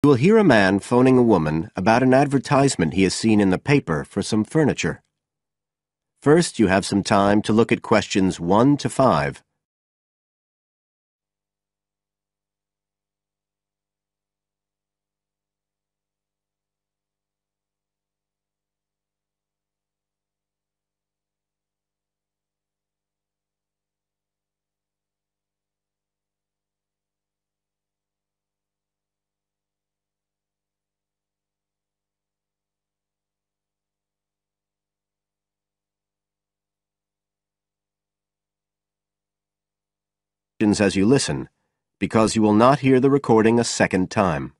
You will hear a man phoning a woman about an advertisement he has seen in the paper for some furniture. First, you have some time to look at questions 1 to 5. As you listen, because you will not hear the recording a second time.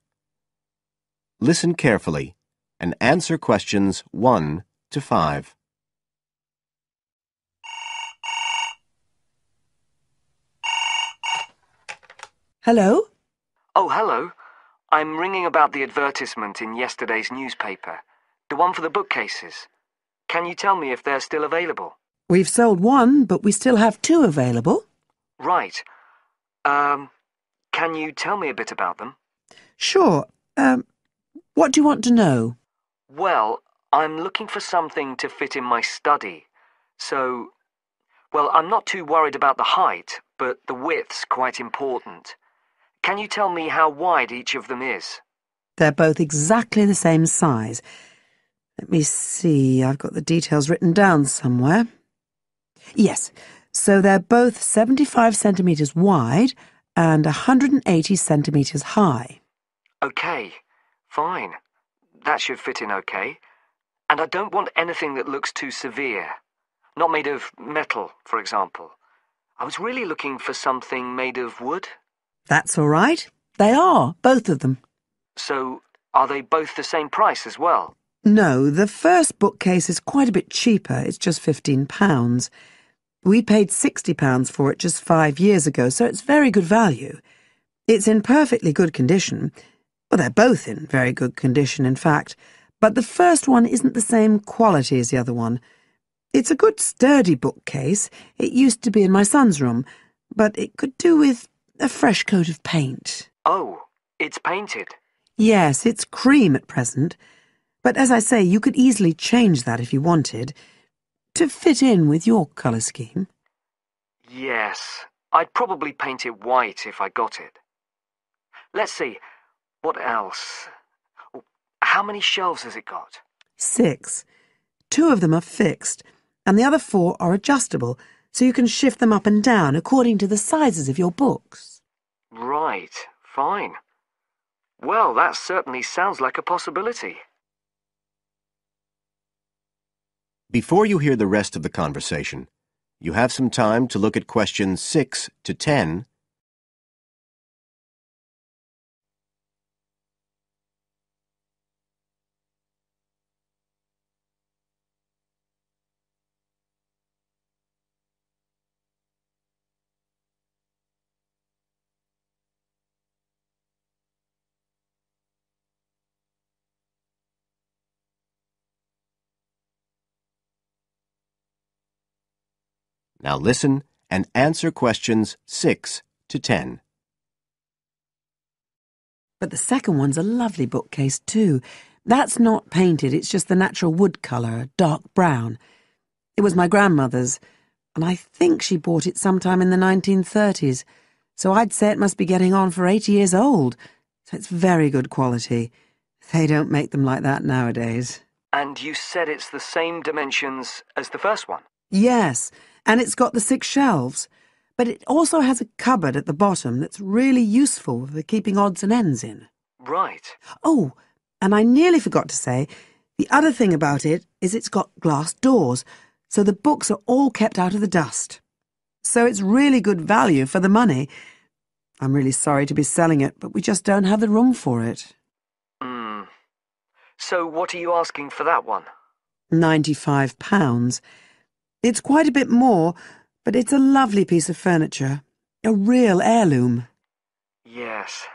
Listen carefully and answer questions 1 to 5. Hello? Oh, hello. I'm ringing about the advertisement in yesterday's newspaper. The one for the bookcases. Can you tell me if they're still available? We've sold one, but we still have two available. Right. Can you tell me a bit about them? Sure. What do you want to know? Well, I'm looking for something to fit in my study. I'm not too worried about the height, but the width's quite important. Can you tell me how wide each of them is? They're both exactly the same size. Let me see, I've got the details written down somewhere. Yes, so they're both 75 centimetres wide and 180 centimetres high. Okay, fine. That should fit in okay. And I don't want anything that looks too severe. Not made of metal, for example. I was really looking for something made of wood. That's all right. They are, both of them. So, are they both the same price as well? No, the first bookcase is quite a bit cheaper. It's just £15. We paid £60 for it just 5 years ago, so it's very good value. It's in perfectly good condition. Well, they're both in very good condition, in fact. But the first one isn't the same quality as the other one. It's a good, sturdy bookcase. It used to be in my son's room, but it could do with a fresh coat of paint. Oh, it's painted? Yes, it's cream at present. But as I say, you could easily change that if you wanted, to fit in with your colour scheme. Yes, I'd probably paint it white if I got it. Let's see, what else? Oh, how many shelves has it got? 6. 2 of them are fixed, and the other 4 are adjustable, so you can shift them up and down according to the sizes of your books. Right, fine. Well, that certainly sounds like a possibility. Before you hear the rest of the conversation, you have some time to look at questions 6 to 10. Now listen and answer questions 6 to 10. But the second one's a lovely bookcase too. That's not painted, it's just the natural wood colour, dark brown. It was my grandmother's, and I think she bought it sometime in the 1930s, so I'd say it must be getting on for 80 years old, so it's very good quality. They don't make them like that nowadays. And you said it's the same dimensions as the first one? Yes, and it's got the 6 shelves, but it also has a cupboard at the bottom that's really useful for keeping odds and ends in. Right. Oh, and I nearly forgot to say, the other thing about it is it's got glass doors, so the books are all kept out of the dust. So it's really good value for the money. I'm really sorry to be selling it, but we just don't have the room for it. So what are you asking for that one? £95. It's quite a bit more, but it's a lovely piece of furniture. A real heirloom. Yes.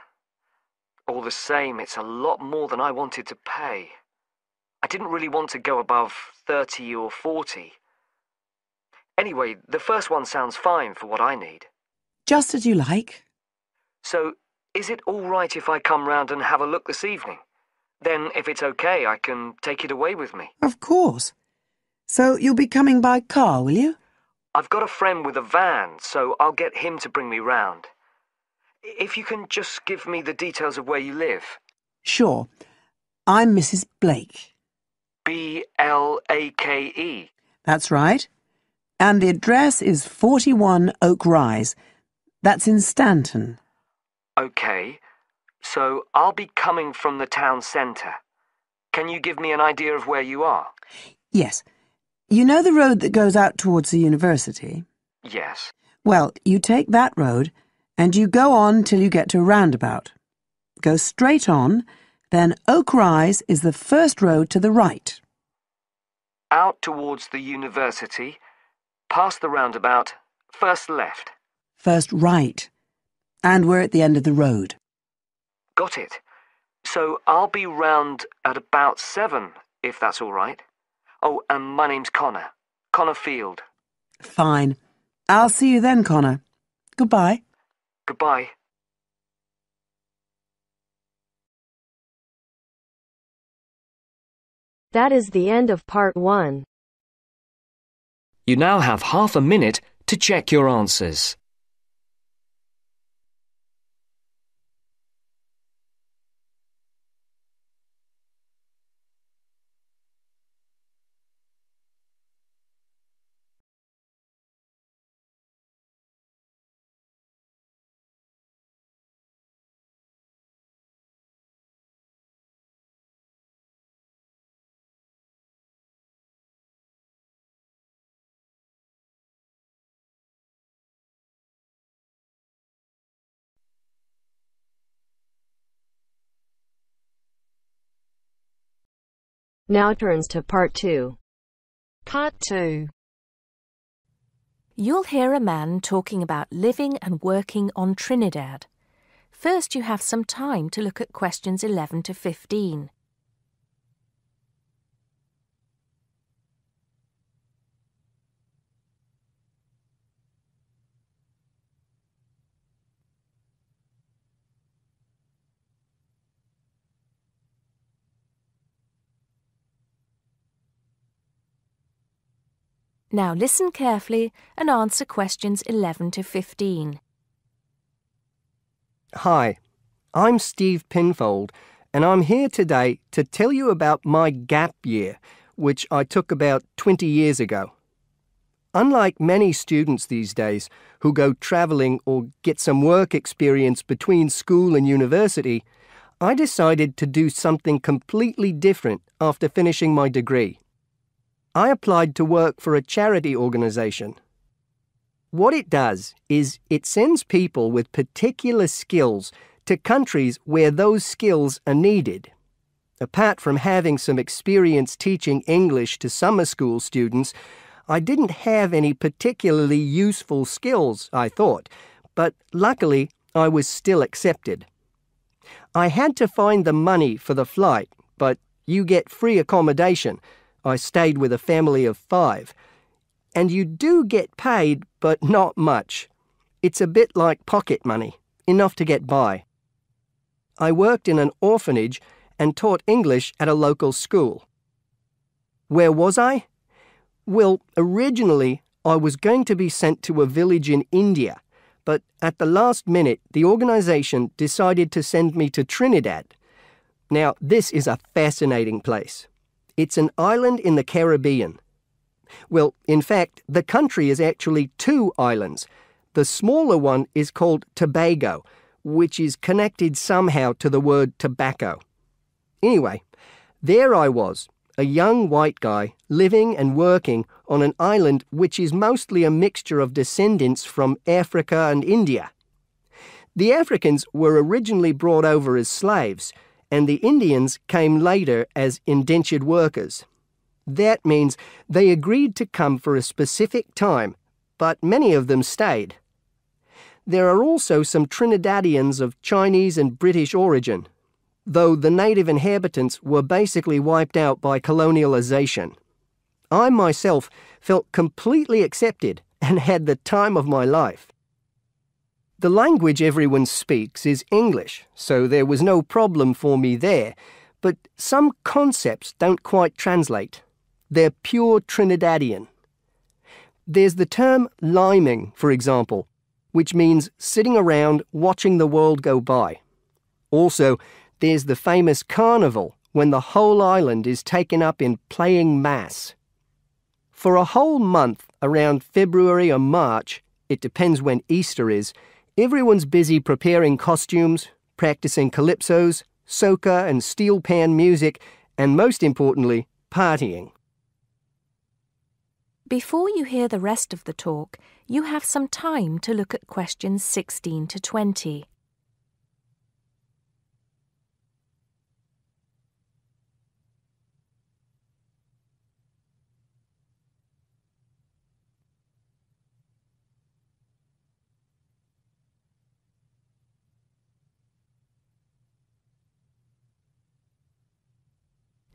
All the same, it's a lot more than I wanted to pay. I didn't really want to go above 30 or 40. Anyway, the first one sounds fine for what I need. Just as you like. So, Is it all right if I come round and have a look this evening? Then, if it's okay, I can take it away with me. Of course. So you'll be coming by car, will you? I've got a friend with a van, so I'll get him to bring me round. If you can just give me the details of where you live. Sure. I'm Mrs. Blake. Blake? That's right. And the address is 41 Oak Rise. That's in Stanton. Okay, so I'll be coming from the town centre. Can you give me an idea of where you are? Yes. You know the road that goes out towards the university? Yes. Well, you take that road and you go on till you get to a roundabout. Go straight on, then Oak Rise is the first road to the right. Out towards the university, past the roundabout, first left. First right. And we're at the end of the road. Got it. So I'll be round at about 7, if that's all right. Oh, and my name's Connor. Connor Field. Fine. I'll see you then, Connor. Goodbye. Goodbye. That is the end of part 1. You now have half a minute to check your answers. Now turns to part 2. Part 2. You'll hear a man talking about living and working on Trinidad. First, you have some time to look at questions 11 to 15. Now listen carefully and answer questions 11 to 15. Hi, I'm Steve Pinfold, and I'm here today to tell you about my gap year, which I took about 20 years ago. Unlike many students these days who go travelling or get some work experience between school and university, I decided to do something completely different after finishing my degree. I applied to work for a charity organisation. What it does is it sends people with particular skills to countries where those skills are needed. Apart from having some experience teaching English to summer school students, I didn't have any particularly useful skills, I thought, but luckily I was still accepted. I had to find the money for the flight, but you get free accommodation. I stayed with a family of 5. And you do get paid, but not much. It's a bit like pocket money, enough to get by. I worked in an orphanage and taught English at a local school. Where was I? Well, originally I was going to be sent to a village in India, but at the last minute the organisation decided to send me to Trinidad. Now, this is a fascinating place. It's an island in the Caribbean. Well, in fact, the country is actually 2 islands. The smaller one is called Tobago, which is connected somehow to the word tobacco. Anyway, there I was, a young white guy living and working on an island which is mostly a mixture of descendants from Africa and India. The Africans were originally brought over as slaves, and the Indians came later as indentured workers. That means they agreed to come for a specific time, but many of them stayed. There are also some Trinidadians of Chinese and British origin, though the native inhabitants were basically wiped out by colonialization. I myself felt completely accepted and had the time of my life. The language everyone speaks is English, so there was no problem for me there, but some concepts don't quite translate. They're pure Trinidadian. There's the term liming, for example, which means sitting around watching the world go by. Also, there's the famous carnival, when the whole island is taken up in playing mass. For a whole month, around February or March, it depends when Easter is, everyone's busy preparing costumes, practicing calypsos, soca and steel pan music, and most importantly, partying. Before you hear the rest of the talk, you have some time to look at questions 16 to 20.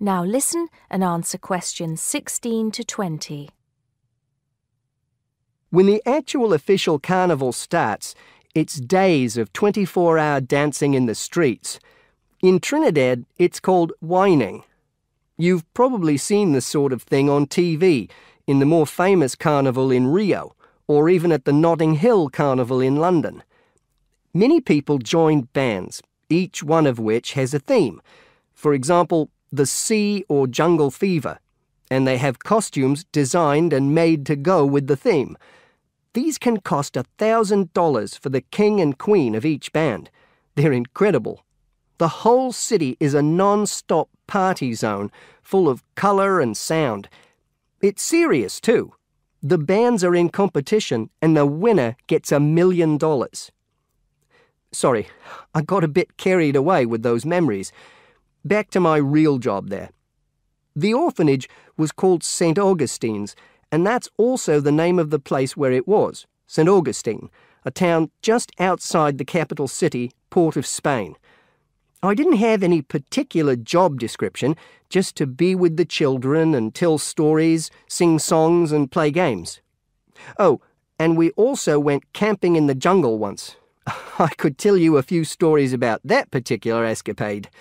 Now listen and answer questions 16 to 20. When the actual official carnival starts, it's days of 24-hour dancing in the streets. In Trinidad, it's called whining. You've probably seen this sort of thing on TV, in the more famous carnival in Rio, or even at the Notting Hill Carnival in London. Many people joined bands, each one of which has a theme. For example, the Sea or Jungle Fever, and they have costumes designed and made to go with the theme. These can cost $1,000 for the king and queen of each band. They're incredible. The whole city is a non-stop party zone, full of colour and sound. It's serious too. The bands are in competition and the winner gets $1 million. Sorry, I got a bit carried away with those memories. Back to my real job there. The orphanage was called St. Augustine's, and that's also the name of the place where it was, St. Augustine, a town just outside the capital city, Port of Spain. I didn't have any particular job description, just to be with the children and tell stories, sing songs and play games. Oh, and we also went camping in the jungle once. I could tell you a few stories about that particular escapade.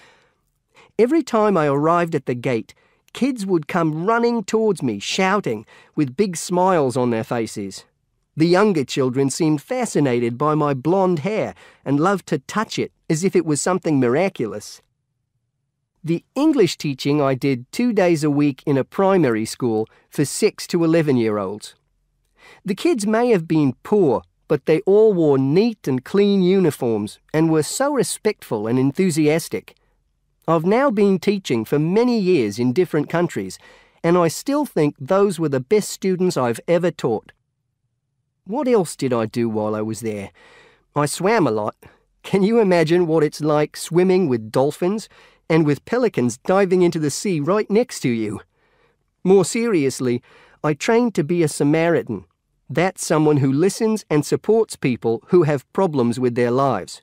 Every time I arrived at the gate, kids would come running towards me, shouting, with big smiles on their faces. The younger children seemed fascinated by my blonde hair and loved to touch it as if it was something miraculous. The English teaching I did 2 days a week in a primary school for 6 to 11-year-olds. The kids may have been poor, but they all wore neat and clean uniforms and were so respectful and enthusiastic. I've now been teaching for many years in different countries, and I still think those were the best students I've ever taught. What else did I do while I was there? I swam a lot. Can you imagine what it's like swimming with dolphins and with pelicans diving into the sea right next to you? More seriously, I trained to be a Samaritan. That's someone who listens and supports people who have problems with their lives.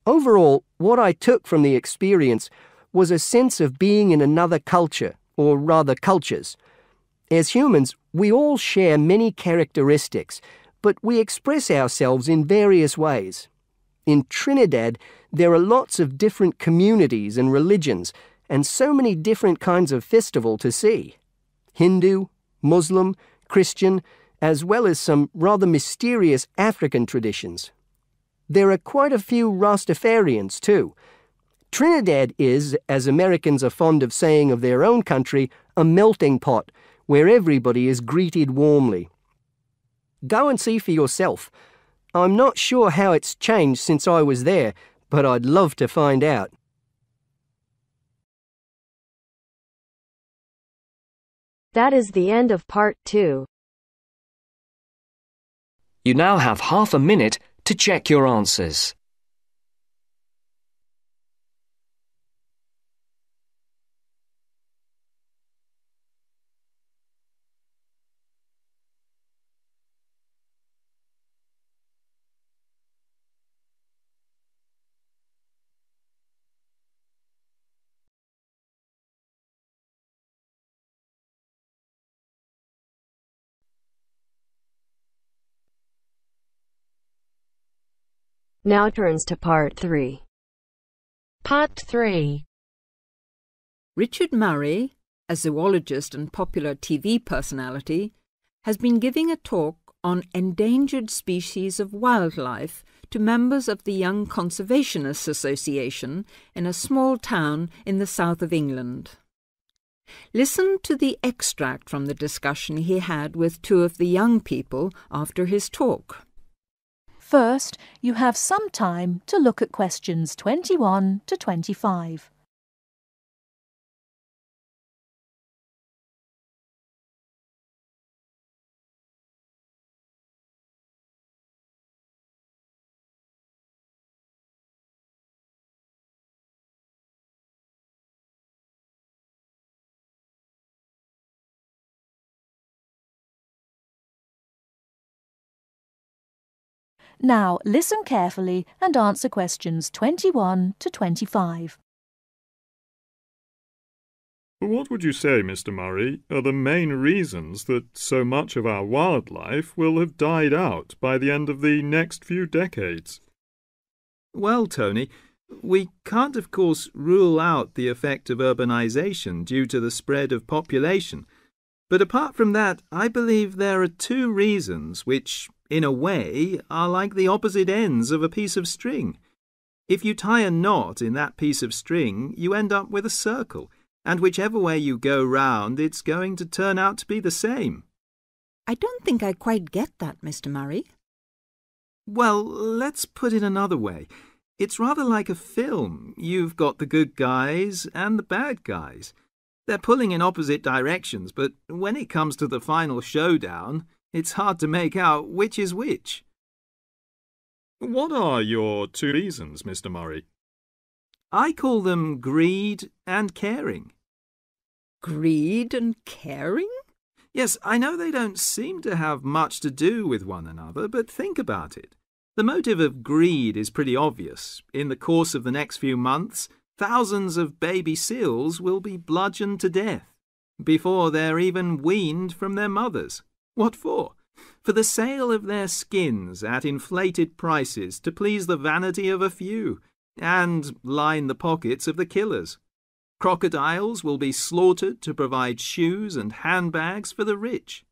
Overall, what I took from the experience was a sense of being in another culture, or rather cultures. As humans, we all share many characteristics, but we express ourselves in various ways. In Trinidad, there are lots of different communities and religions, and so many different kinds of festival to see. Hindu, Muslim, Christian, as well as some rather mysterious African traditions. There are quite a few Rastafarians too. Trinidad is, as Americans are fond of saying of their own country, a melting pot where everybody is greeted warmly. Go and see for yourself. I'm not sure how it's changed since I was there, but I'd love to find out. That is the end of part 2. You now have half a minute to check your answers. Now turns to part 3. Part 3. Richard Murray, a zoologist and popular TV personality, has been giving a talk on endangered species of wildlife to members of the Young Conservationists Association in a small town in the south of England. Listen to the extract from the discussion he had with 2 of the young people after his talk. First, you have some time to look at questions 21 to 25. Now, listen carefully and answer questions 21 to 25. What would you say, Mr. Murray, are the main reasons that so much of our wildlife will have died out by the end of the next few decades? Well, Tony, we can't, of course, rule out the effect of urbanisation due to the spread of population. But apart from that, I believe there are 2 reasons which, in a way, are like the opposite ends of a piece of string. If you tie a knot in that piece of string, you end up with a circle, and whichever way you go round, it's going to turn out to be the same. I don't think I quite get that, Mr. Murray. Well, let's put it another way. It's rather like a film. You've got the good guys and the bad guys. They're pulling in opposite directions, but when it comes to the final showdown, it's hard to make out which is which. What are your 2 reasons, Mr. Murray? I call them greed and caring. Greed and caring? Yes, I know they don't seem to have much to do with one another, but think about it. The motive of greed is pretty obvious. In the course of the next few months, thousands of baby seals will be bludgeoned to death before they're even weaned from their mothers. What for? For the sale of their skins at inflated prices to please the vanity of a few and line the pockets of the killers. Crocodiles will be slaughtered to provide shoes and handbags for the rich.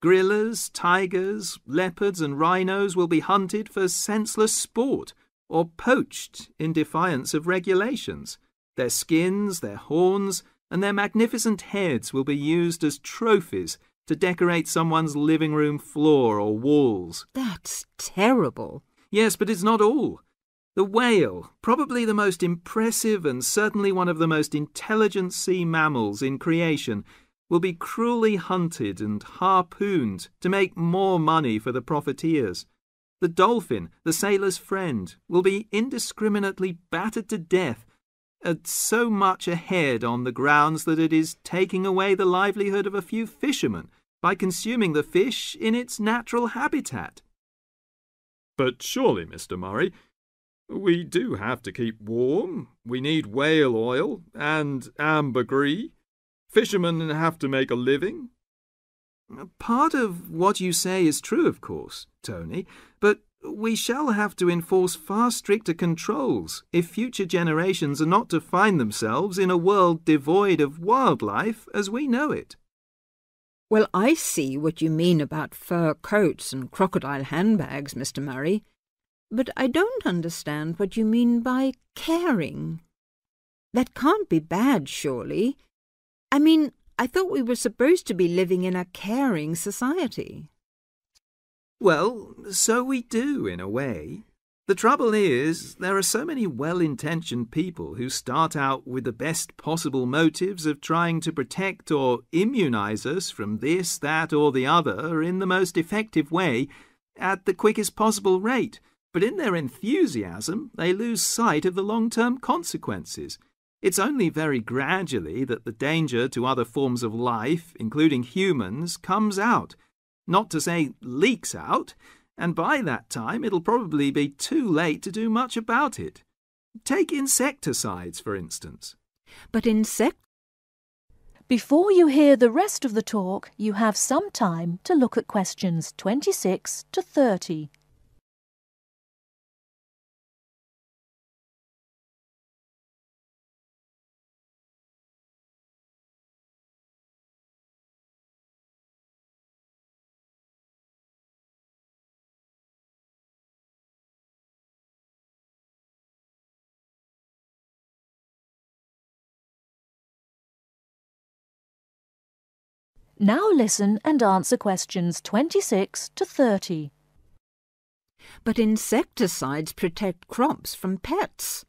Gorillas, tigers, leopards and rhinos will be hunted for senseless sport or poached in defiance of regulations. Their skins, their horns, and their magnificent heads will be used as trophies to decorate someone's living room floor or walls. That's terrible. Yes, but it's not all. The whale, probably the most impressive and certainly one of the most intelligent sea mammals in creation, will be cruelly hunted and harpooned to make more money for the profiteers. The dolphin, the sailor's friend, will be indiscriminately battered to death at so much a head on the grounds that it is taking away the livelihood of a few fishermen by consuming the fish in its natural habitat. But surely, Mr. Murray, we do have to keep warm. We need whale oil and ambergris. Fishermen have to make a living. Part of what you say is true, of course, Tony, but we shall have to enforce far stricter controls if future generations are not to find themselves in a world devoid of wildlife as we know it. Well, I see what you mean about fur coats and crocodile handbags, Mr. Murray, but I don't understand what you mean by caring. That can't be bad, surely. I mean, I thought we were supposed to be living in a caring society. Well, so we do, in a way. The trouble is, there are so many well-intentioned people who start out with the best possible motives of trying to protect or immunize us from this, that, or the other in the most effective way, at the quickest possible rate. But in their enthusiasm, they lose sight of the long-term consequences. It's only very gradually that the danger to other forms of life, including humans, comes out. Not to say leaks out, and by that time it'll probably be too late to do much about it. Take insecticides, for instance. But Before you hear the rest of the talk, you have some time to look at questions 26 to 30. Now listen and answer questions 26 to 30. But insecticides protect crops from pests.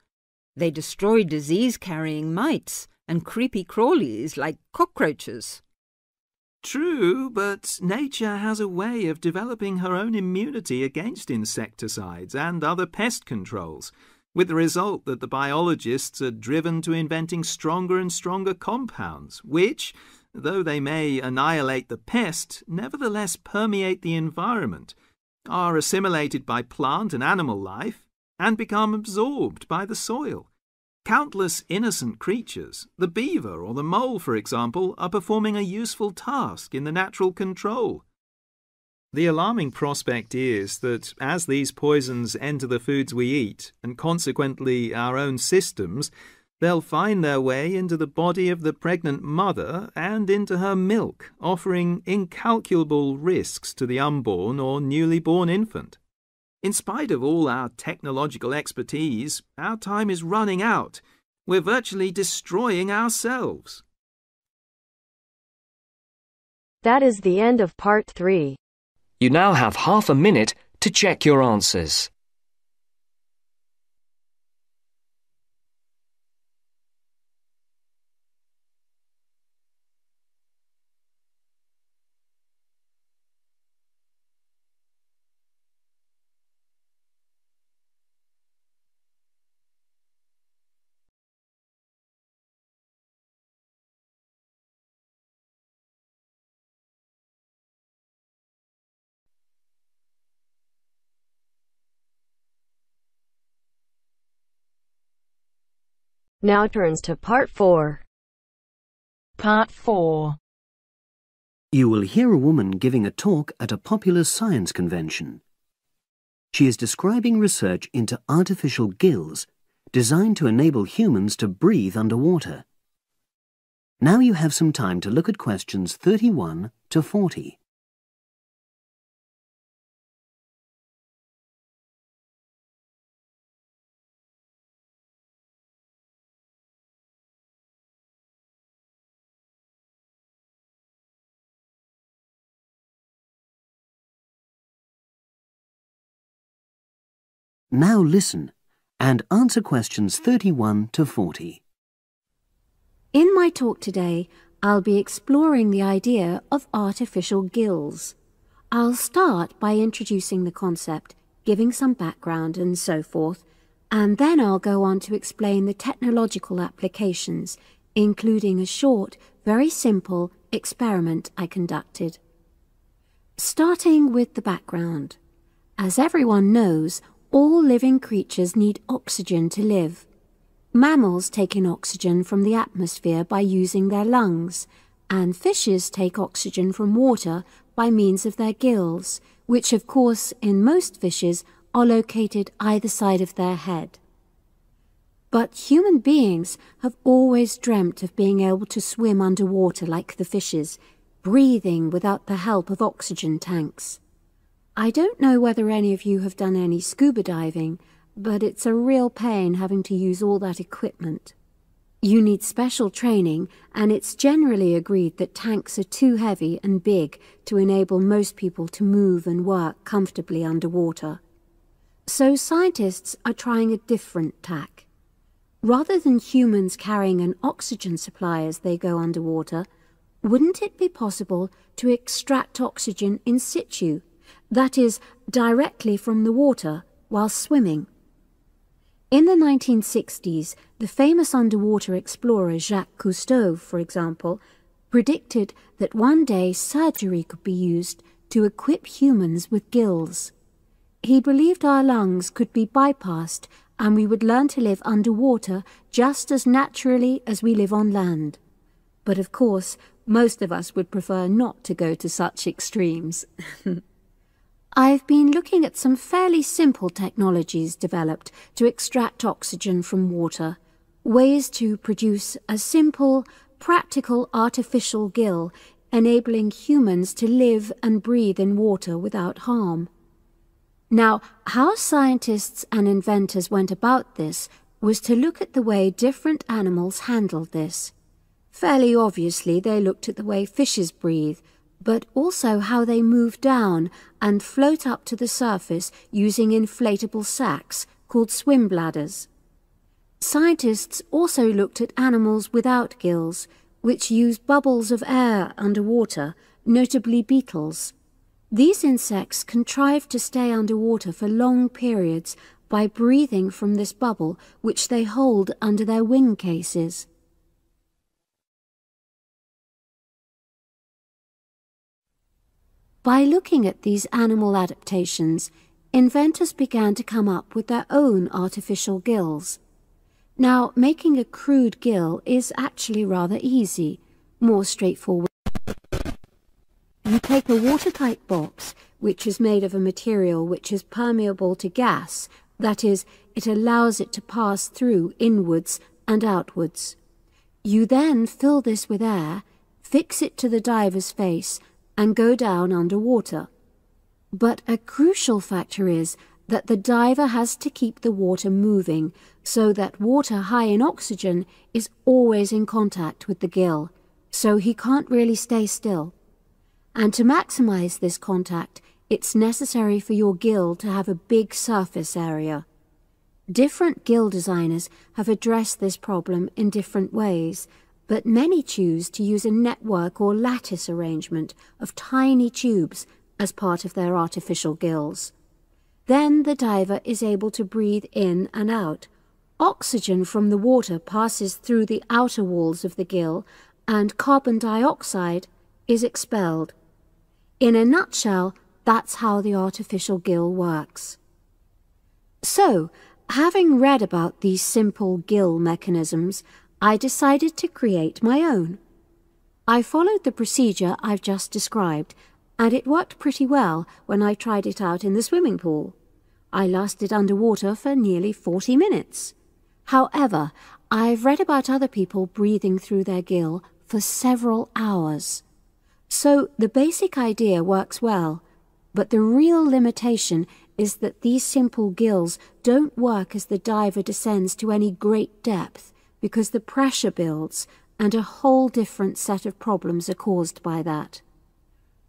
They destroy disease-carrying mites and creepy crawlies like cockroaches. True, but nature has a way of developing her own immunity against insecticides and other pest controls, with the result that the biologists are driven to inventing stronger and stronger compounds, which, though they may annihilate the pest, nevertheless permeate the environment, are assimilated by plant and animal life, and become absorbed by the soil. Countless innocent creatures, the beaver or the mole, for example, are performing a useful task in the natural control. The alarming prospect is that as these poisons enter the foods we eat, and consequently our own systems, they'll find their way into the body of the pregnant mother and into her milk, offering incalculable risks to the unborn or newly born infant. In spite of all our technological expertise, our time is running out. We're virtually destroying ourselves. That is the end of part 3. You now have half a minute to check your answers. Now turns to part 4. Part 4. You will hear a woman giving a talk at a popular science convention. She is describing research into artificial gills designed to enable humans to breathe underwater. Now you have some time to look at questions 31 to 40. Now listen and answer questions 31 to 40. In my talk today, I'll be exploring the idea of artificial gills. I'll start by introducing the concept, giving some background and so forth, and then I'll go on to explain the technological applications, including a short, very simple experiment I conducted. Starting with the background. As everyone knows, all living creatures need oxygen to live. Mammals take in oxygen from the atmosphere by using their lungs, and fishes take oxygen from water by means of their gills, which of course in most fishes are located either side of their head. But human beings have always dreamt of being able to swim underwater like the fishes, breathing without the help of oxygen tanks. I don't know whether any of you have done any scuba diving, but it's a real pain having to use all that equipment. You need special training, and it's generally agreed that tanks are too heavy and big to enable most people to move and work comfortably underwater. So scientists are trying a different tack. Rather than humans carrying an oxygen supply as they go underwater, wouldn't it be possible to extract oxygen in situ? That is, directly from the water while swimming. In the 1960s, the famous underwater explorer Jacques Cousteau, for example, predicted that one day surgery could be used to equip humans with gills. He believed our lungs could be bypassed and we would learn to live underwater just as naturally as we live on land. But of course, most of us would prefer not to go to such extremes. I've been looking at some fairly simple technologies developed to extract oxygen from water, ways to produce a simple, practical artificial gill, enabling humans to live and breathe in water without harm. Now, how scientists and inventors went about this was to look at the way different animals handled this. Fairly obviously, they looked at the way fishes breathe, but also how they move down and float up to the surface using inflatable sacs called swim bladders. Scientists also looked at animals without gills, which use bubbles of air underwater, notably beetles. These insects contrive to stay underwater for long periods by breathing from this bubble which they hold under their wing cases. By looking at these animal adaptations, inventors began to come up with their own artificial gills. Now, making a crude gill is actually rather easy, more straightforward. You take a watertight box, which is made of a material which is permeable to gas, that is, it allows it to pass through inwards and outwards. You then fill this with air, fix it to the diver's face, and go down underwater. But a crucial factor is that the diver has to keep the water moving so that water high in oxygen is always in contact with the gill, so he can't really stay still. And to maximize this contact, it's necessary for your gill to have a big surface area. Different gill designers have addressed this problem in different ways, but many choose to use a network or lattice arrangement of tiny tubes as part of their artificial gills. Then the diver is able to breathe in and out. Oxygen from the water passes through the outer walls of the gill, and carbon dioxide is expelled. In a nutshell, that's how the artificial gill works. So, having read about these simple gill mechanisms, I decided to create my own. I followed the procedure I've just described, and it worked pretty well when I tried it out in the swimming pool. I lasted underwater for nearly 40 minutes. However, I've read about other people breathing through their gill for several hours. So the basic idea works well, but the real limitation is that these simple gills don't work as the diver descends to any great depth, because the pressure builds and a whole different set of problems are caused by that.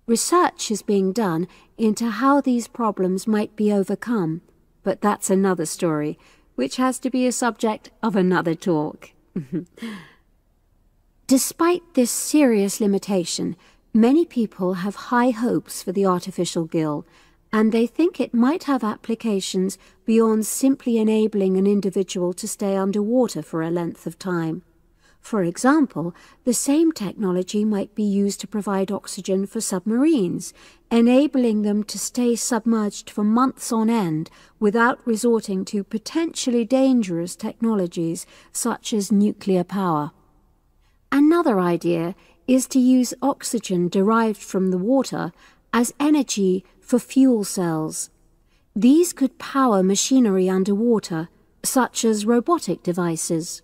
Research is being done into how these problems might be overcome, but that's another story, which has to be a subject of another talk. Despite this serious limitation, many people have high hopes for the artificial gill, and they think it might have applications beyond simply enabling an individual to stay underwater for a length of time. For example, the same technology might be used to provide oxygen for submarines, enabling them to stay submerged for months on end without resorting to potentially dangerous technologies such as nuclear power. Another idea is to use oxygen derived from the water as energy for fuel cells. These could power machinery underwater, such as robotic devices.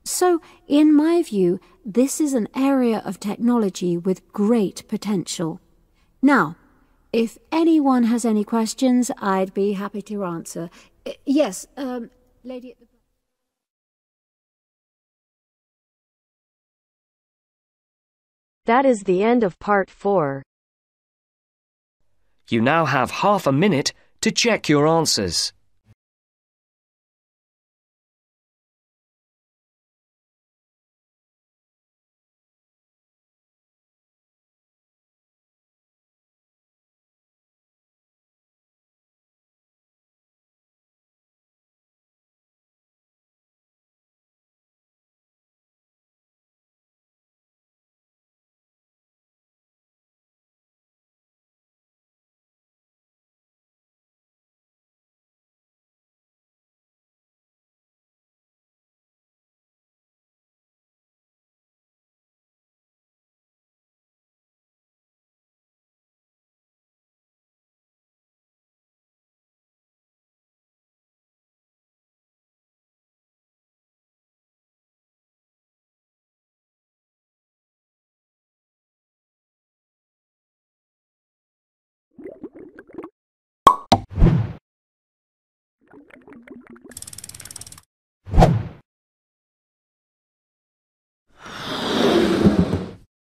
So, in my view, this is an area of technology with great potential. Now, if anyone has any questions, I'd be happy to answer. Yes, lady at the... That is the end of part 4. You now have half a minute to check your answers.